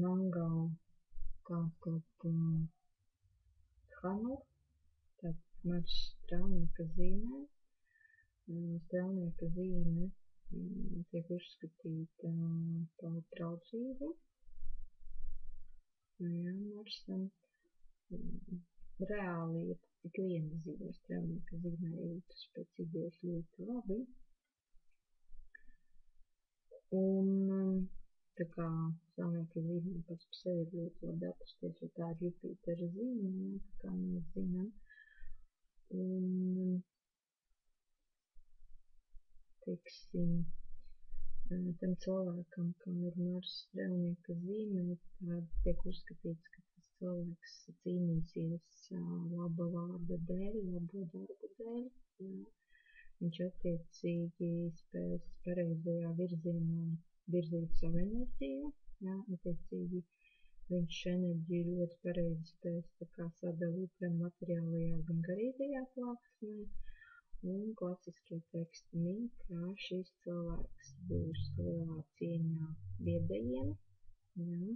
mango, tātad hanur, tātad maršs strēlnieka zīmē. Strēlnieka zīme tiek uzskatīta par draudzību. Jā, maršam reāli ir tik viena zīme strēlnieka zīmē jūtas pēc idejas ļoti labi. Un tā kā strēlnieka zīme pats par sevi ir ļoti labi atrasties, jo tā ir Jupitera zīme, jā, tā kā mēs zinām. Un, teiksim, tam cilvēkam, kam ir maršs strēlnieka zīmē, tad tiek uzskatīts, ka tas cilvēks cīnīsies laba vārda dēļ, labo darbu dēļ. Jā. Viņš attiecīgi spēs pareizajā virzienā virzīt savu enerģiju. Jā. Attiecīgi viņš enerģiju ļoti pareizi spēs tā kā sadalīt gan materiālajā, gan garīgajā plāksnē. Un klasiskie teksti min, ka šis cilvēks būs lielā cieņā viedajiem. Jā.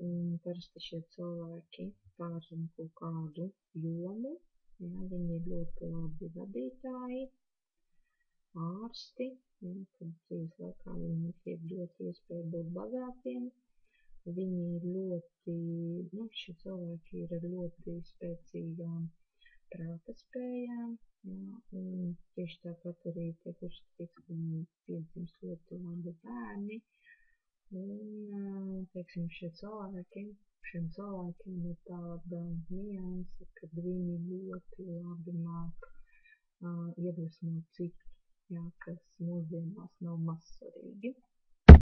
Un parasti šie cilvēki pārzina kaut kādu jomu. Jā. Viņi ir ļoti labi vadītāji, ārsti. Jā. Tad dzīves laikā viņiem tiek dot iespēju būt bagātiem. Viņi ir ļoti, šie cilvēki ir ar ļoti spēcīgām prāta spējām. Jā, un tieši tāpat arī tiek uzskatīts, ka viņi piedzimst ļoti labi bērni. Un, teiksim, šiem cilvēkiem ir tāda nianse, kad viņi ļoti labi māk iedvesmot citu, jā, kas mūsdienās nav mazsvarīgi.